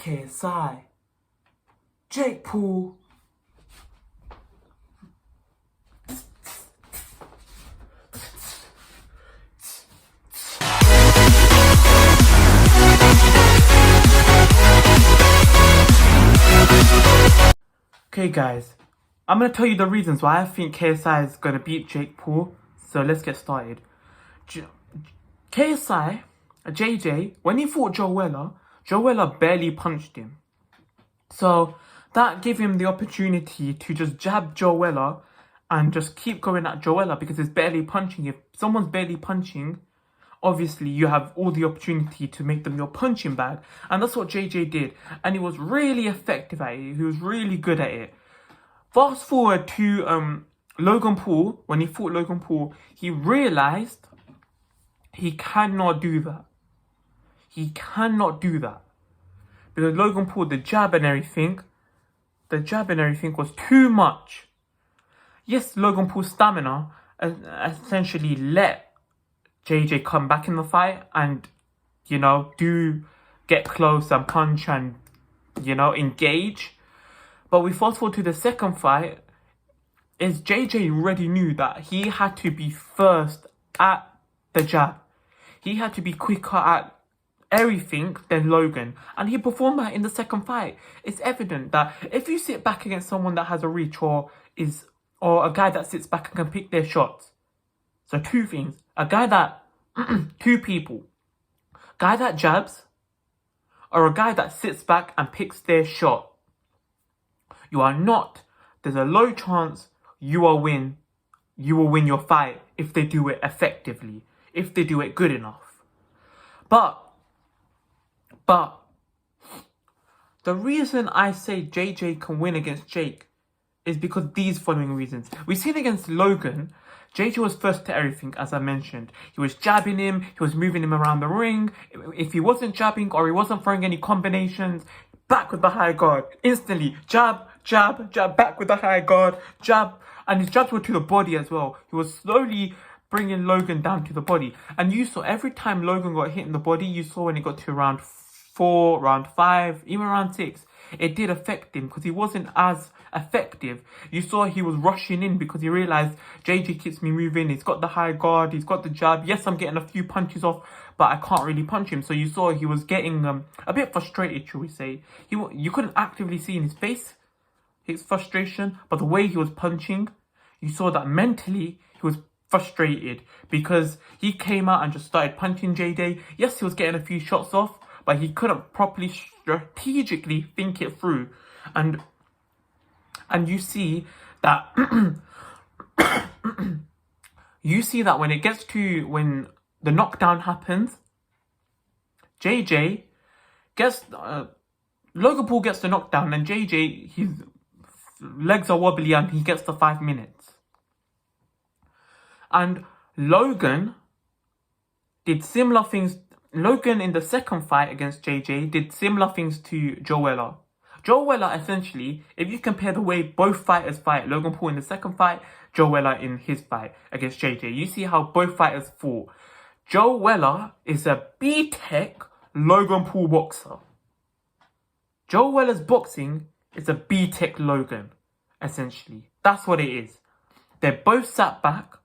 KSI, Jake Paul. Okay guys, I'm going to tell you the reasons why I think KSI is going to beat Jake Paul. So let's get started. KSI, JJ, when he fought Joe Weller barely punched him. So that gave him the opportunity to just jab Joe Weller and just keep going at Joe Weller because he's barely punching. If someone's barely punching, obviously you have all the opportunity to make them your punching bag. And that's what JJ did. And he was really effective at it. He was really good at it. Fast forward to Logan Paul. When he fought Logan Paul, he realized he cannot do that. He cannot do that. Because Logan Paul, the jab and everything was too much. Yes, Logan Paul's stamina essentially let JJ come back in the fight and, do get close and punch and, engage. But we fast forward to the second fight, is JJ already knew that he had to be first at the jab. He had to be quicker at everything than Logan. And he performed that in the second fight. It's evident that if you sit back against someone that has a reach or a guy that sits back and can pick their shots. So two things. A guy that, two people. Guy that jabs or a guy that sits back and picks their shot. There's a low chance you will win your fight if they do it effectively, if they do it good enough. But the reason I say JJ can win against Jake is because these following reasons. We've seen against Logan, JJ was first to everything, as I mentioned. He was jabbing him, he was moving him around the ring. If he wasn't jabbing or he wasn't throwing any combinations, back with the high guard. Instantly, jab, jab, jab, back with the high guard, jab. And his jabs were to the body as well. He was slowly bringing Logan down to the body. And you saw every time Logan got hit in the body, you saw when he got to round 4, round 5, even round 6, it did affect him because he wasn't as effective. You saw he was rushing in because he realized JJ keeps me moving. He's got the high guard, he's got the jab. Yes, I'm getting a few punches off, but I can't really punch him. So you saw he was getting a bit frustrated, shall we say. You couldn't actively see in his face his frustration, but the way he was punching, you saw that mentally he was frustrated because he came out and just started punching JJ. Yes, he was getting a few shots off, but he couldn't properly strategically think it through. And you see that when the knockdown happens, Logan Paul gets the knockdown and JJ, his legs are wobbly and he gets the 5 minutes. And Logan did similar things. Logan in the second fight against JJ did similar things to Joe Weller. Joe Weller, essentially, if you compare the way both fighters fight, Logan Paul in the second fight, Joe Weller in his fight against JJ, you see how both fighters fought. Joe Weller is a B-Tech Logan Paul boxer. Joe Weller's boxing is a B-Tech Logan, essentially. That's what it is. They both sat back.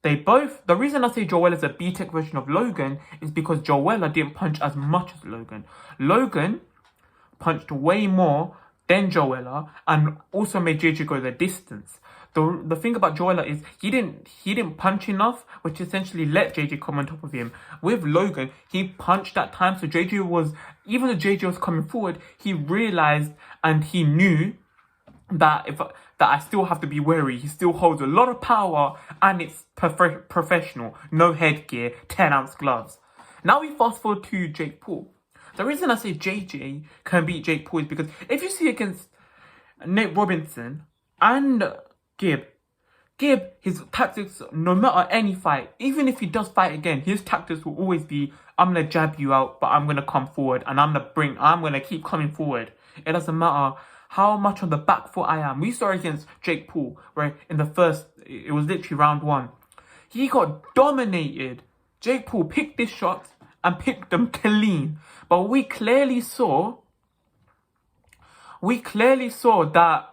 The reason I say Joe Weller is a B-Tech version of Logan is because Joe Weller didn't punch as much as Logan. Logan punched way more than Joe Weller and also made JJ go the distance. The thing about Joe Weller is he didn't punch enough, which essentially let JJ come on top of him. With Logan, he punched at times, so even though JJ was coming forward, he realized and he knew that I still have to be wary. He still holds a lot of power and it's professional. No headgear, 10-ounce gloves. Now we fast forward to Jake Paul. The reason I say JJ can beat Jake Paul is because if you see against Nate Robinson and Gib, his tactics, no matter any fight, even if he does fight again, his tactics will always be, I'm going to jab you out, but I'm going to come forward and I'm going to keep coming forward. It doesn't matter how much on the back foot I am. We saw against Jake Paul, where in the first, it was literally round 1. He got dominated. Jake Paul picked his shots and picked them clean. But we clearly saw that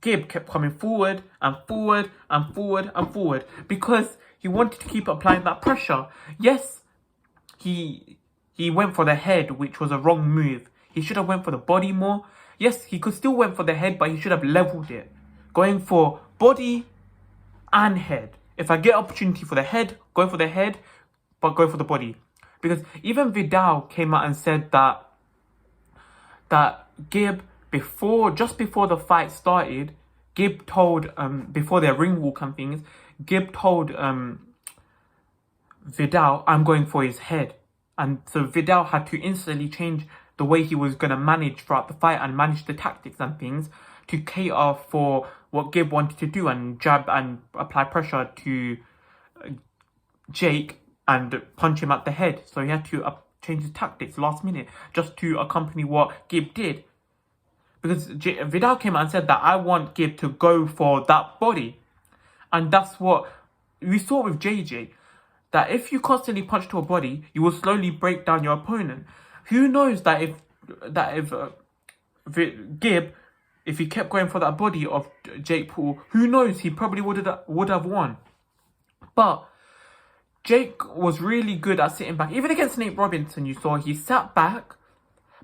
Gibb kept coming forward and forward and forward and forward because he wanted to keep applying that pressure. Yes, he went for the head, which was a wrong move. He should have went for the body more. Yes, he could still went for the head, but he should have leveled it. Going for body and head. If I get opportunity for the head, go for the head, but go for the body. Because even Vidal came out and said that Gibb, just before the fight started, Gibb told, before their ring walk and things, Gibb told Vidal, I'm going for his head. And so Vidal had to instantly change the way he was going to manage throughout the fight and manage the tactics and things to cater for what Gibb wanted to do and jab and apply pressure to Jake and punch him at the head. So he had to change his tactics last minute just to accompany what Gibb did. Because Vidal came out and said that I want Gibb to go for that body. And that's what we saw with JJ. That if you constantly punch to a body, you will slowly break down your opponent. Who knows that if Gibb, if he kept going for that body of Jake Paul, who knows, he probably would have won. But Jake was really good at sitting back. Even against Nate Robinson, you saw he sat back.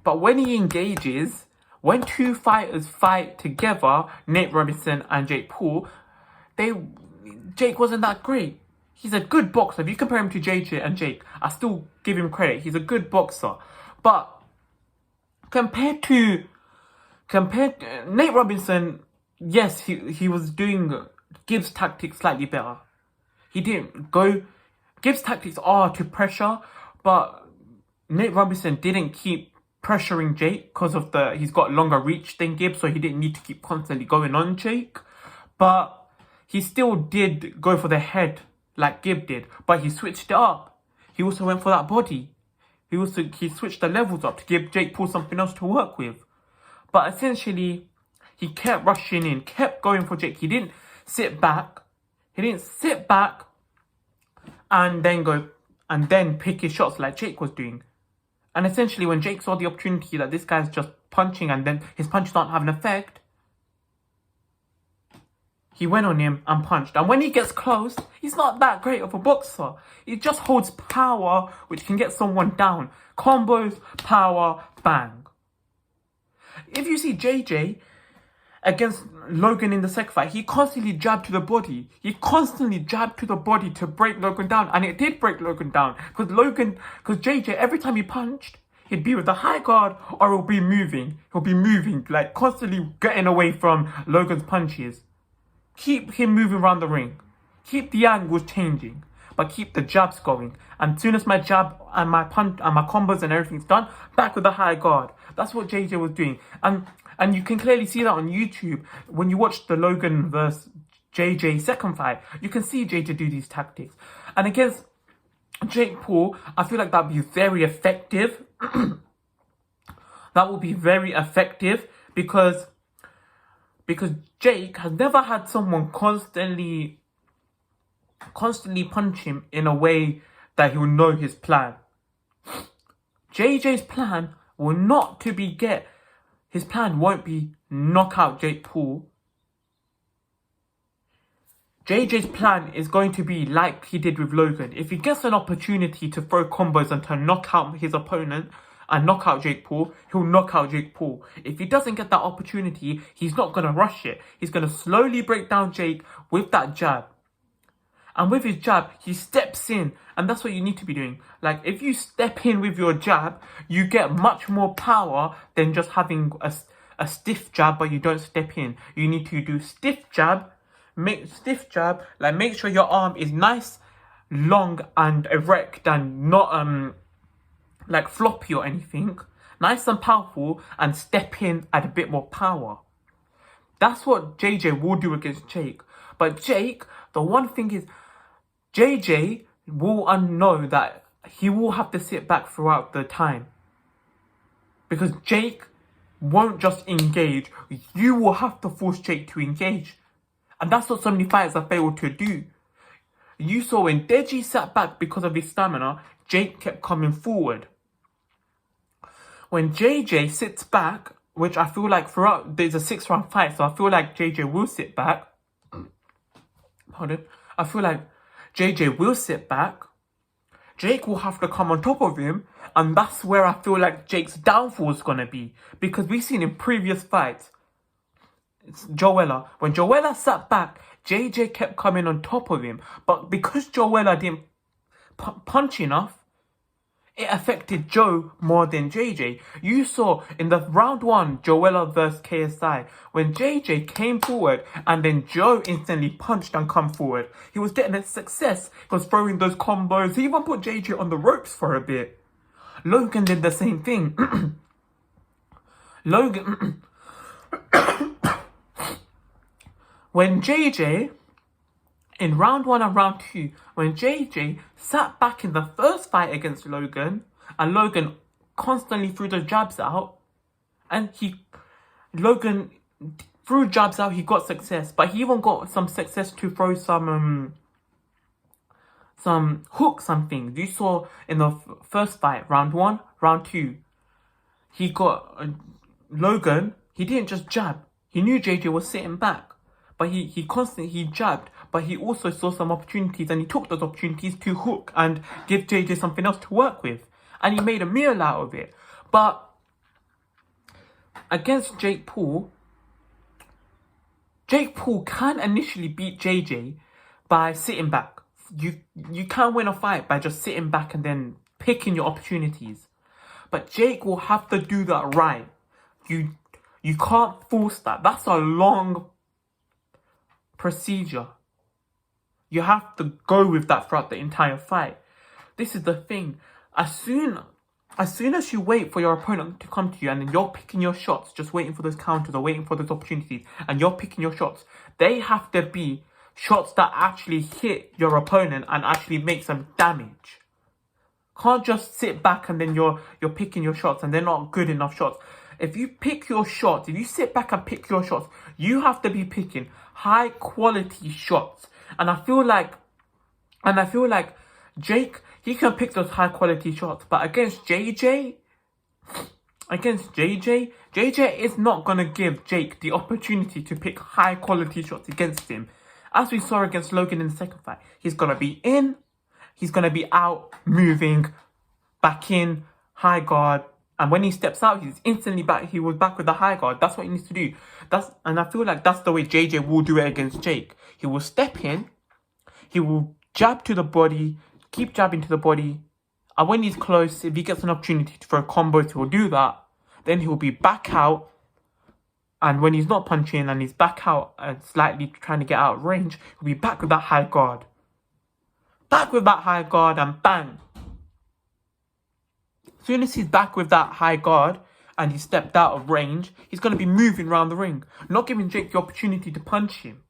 But when he engages, when two fighters fight together, Nate Robinson and Jake Paul, Jake wasn't that great. He's a good boxer. If you compare him to JJ and Jake, I still give him credit. He's a good boxer. But compared to Nate Robinson, yes, he was doing Gibbs' tactics slightly better. He didn't go... Gibbs' tactics are to pressure, but Nate Robinson didn't keep pressuring Jake because of he's got longer reach than Gibbs, so he didn't need to keep constantly going on Jake. But he still did go for the head like Gibb did, but he switched it up. He also went for that body. He switched the levels up to give Jake Paul something else to work with. But essentially, he kept rushing in, kept going for Jake. He didn't sit back. And then pick his shots like Jake was doing. And essentially, when Jake saw the opportunity that this guy's just punching and then his punches don't have an effect, he went on him and punched. And when he gets close, he's not that great of a boxer. He just holds power, which can get someone down. Combos, power, bang. If you see JJ against Logan in the second fight, he constantly jabbed to the body. He constantly jabbed to the body to break Logan down. And it did break Logan down. Because JJ, every time he punched, he'd be with the high guard or he'll be moving. Like constantly getting away from Logan's punches. Keep him moving around the ring. Keep the angles changing. But keep the jabs going. And as soon as my jab and my punch and my combos and everything's done, back with the high guard. That's what JJ was doing. And you can clearly see that on YouTube. When you watch the Logan versus JJ second fight, you can see JJ do these tactics. And against Jake Paul, I feel like that would be very effective. That will be very effective because Jake has never had someone constantly punch him in a way that he will know his plan. JJ's plan will not to be his plan won't be knock out Jake Paul. JJ's plan is going to be like he did with Logan. If he gets an opportunity to throw combos and to knock out his opponent and knock out Jake Paul, he'll knock out Jake Paul. If he doesn't get that opportunity, he's not going to rush it. He's going to slowly break down Jake with that jab. And with his jab, he steps in. And that's what you need to be doing. Like, if you step in with your jab, you get much more power than just having a stiff jab, but you don't step in. You need to do stiff jab. Make sure your arm is nice, long, and erect, and not like floppy or anything. Nice and powerful, and step in at a bit more power. That's what JJ will do against Jake. But Jake, the one thing is, JJ will know that he will have to sit back throughout the time. Because Jake won't just engage. You will have to force Jake to engage. And that's what so many fighters have failed to do. You saw when Deji sat back because of his stamina, Jake kept coming forward. When JJ sits back, which I feel like throughout, there's a 6-round fight, so I feel like JJ will sit back. Pardon? I feel like JJ will sit back. Jake will have to come on top of him, and that's where I feel like Jake's downfall is gonna be. Because we've seen in previous fights, it's Joella. When Joella sat back, JJ kept coming on top of him. But because Joella didn't punch enough, it affected Joe more than JJ. You saw in the round 1, Joella versus KSI, when JJ came forward and then Joe instantly punched and come forward. He was getting a success. He was throwing those combos. He even put JJ on the ropes for a bit. Logan did the same thing. Logan... when JJ... in round 1 and round 2, when JJ sat back in the first fight against Logan, and Logan constantly threw the jabs out, and Logan threw jabs out, he got success, but he even got some success to throw some hooks and things. You saw in the first fight, round 1, round 2, he got Logan, he didn't just jab, he knew JJ was sitting back, but he constantly jabbed, but he also saw some opportunities and he took those opportunities to hook and give JJ something else to work with. And he made a meal out of it. But against Jake Paul can initially beat JJ by sitting back. You can't win a fight by just sitting back and then picking your opportunities. But Jake will have to do that right. You can't force that. That's a long procedure. You have to go with that throughout the entire fight. This is the thing. As soon as you wait for your opponent to come to you and then you're picking your shots, just waiting for those counters or waiting for those opportunities, and you're picking your shots, they have to be shots that actually hit your opponent and actually make some damage. Can't just sit back and then you're picking your shots and they're not good enough shots. If you pick your shots, if you sit back and pick your shots, you have to be picking high quality shots. And I feel like Jake, he can pick those high quality shots, but against JJ is not gonna give Jake the opportunity to pick high quality shots against him. As we saw against Logan in the second fight, he's gonna be in, he's gonna be out, moving, back in, high guard. And when he steps out, he's instantly back. He was back with the high guard. That's what he needs to do. And I feel like that's the way JJ will do it against Jake. He will step in. He will jab to the body. Keep jabbing to the body. And when he's close, if he gets an opportunity to throw combos, he will do that. Then he will be back out. And when he's not punching and he's back out and slightly trying to get out of range, he'll be back with that high guard. Back with that high guard and bang. As soon as he's back with that high guard and he stepped out of range, he's going to be moving around the ring, not giving Jake the opportunity to punch him.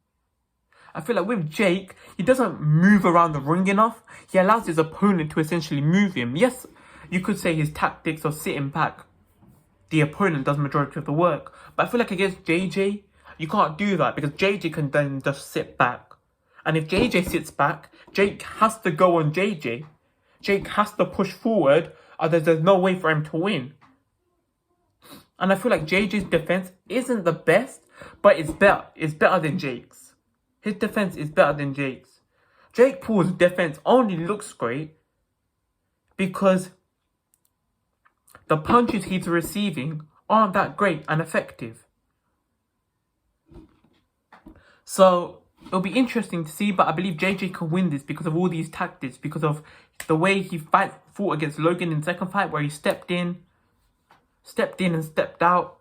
I feel like with Jake, he doesn't move around the ring enough. He allows his opponent to essentially move him. Yes, you could say his tactics of sitting back, the opponent does majority of the work. But I feel like against JJ, you can't do that because JJ can then just sit back. And if JJ sits back, Jake has to go on JJ. Jake has to push forward. There's no way for him to win. And I feel like JJ's defense isn't the best, but it's better. It's better than Jake's. His defense is better than Jake's. Jake Paul's defense only looks great because the punches he's receiving aren't that great and effective. So it'll be interesting to see, but I believe JJ can win this because of all these tactics, because of the way he fought against Logan in the second fight, where he stepped in and stepped out,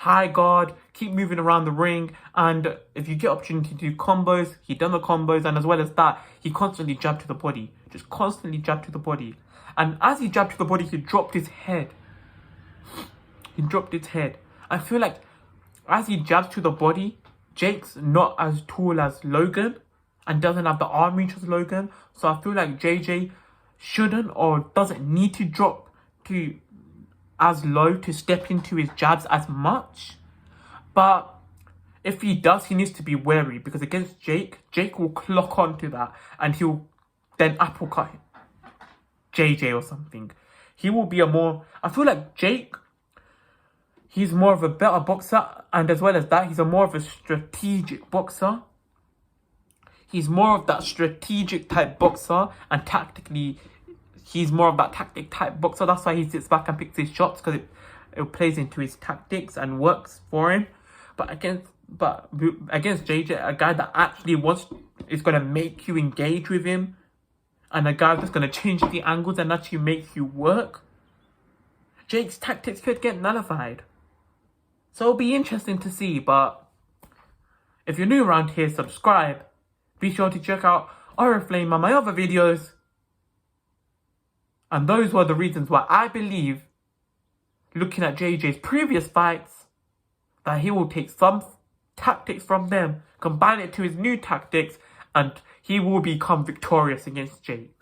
high guard, keep moving around the ring, and if you get opportunity to do combos, he done the combos, and as well as that, he constantly jabbed to the body, just constantly jabbed to the body. And as he jabbed to the body, he dropped his head. I feel like as he jabs to the body, Jake's not as tall as Logan and doesn't have the arm reach as Logan. So I feel like JJ shouldn't or doesn't need to drop to as low to step into his jabs as much. But if he does, he needs to be wary because against Jake will clock onto that and he'll then uppercut JJ or something. He will be I feel like Jake, he's more of a better boxer, and as well as that, he's more of a strategic boxer. He's more of that strategic type boxer, and tactically, he's more of that tactic type boxer. That's why he sits back and picks his shots, because it plays into his tactics and works for him. But against JJ, a guy that actually is going to make you engage with him, and a guy that's going to change the angles and actually make you work, Jake's tactics could get nullified. So it'll be interesting to see. But if you're new around here, subscribe. Be sure to check out Oriflame and my other videos. And those were the reasons why I believe, looking at JJ's previous fights, that he will take some tactics from them, combine it to his new tactics, and he will become victorious against Jake.